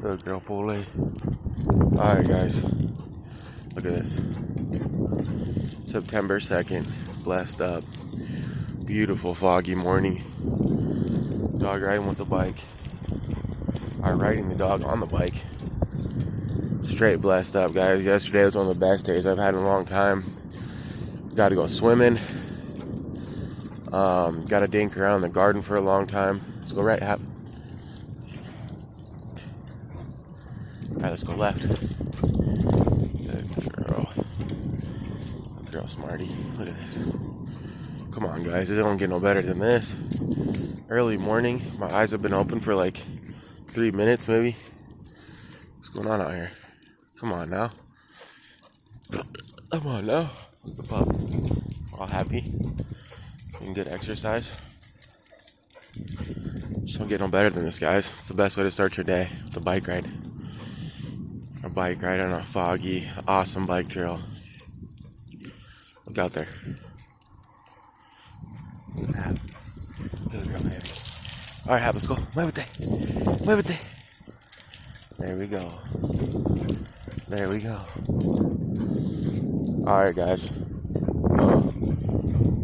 Good girl, Pole. Alright, guys. Look at this. September 2nd. Blessed up. Beautiful foggy morning. Dog riding with the bike. I'm riding the dog on the bike. Straight blessed up, guys. Yesterday was one of the best days I've had in a long time. Got to go swimming. Got to dink around in the garden for a long time. Let's go right. Alright, let's go left. Good girl. Good girl, Smarty. Look at this. Come on, guys. It don't get no better than this. Early morning. My eyes have been open for like 3 minutes, maybe. What's going on out here? Come on now. Come on now. Look the pup. All happy. Getting good exercise. Just don't get no better than this, guys. It's the best way to start your day. The bike ride. A bike ride on a foggy, awesome bike trail. Look out there. Good girl, baby. Alright, Hap, let's go. Muévete. Muévete. There we go. There we go. Alright, guys.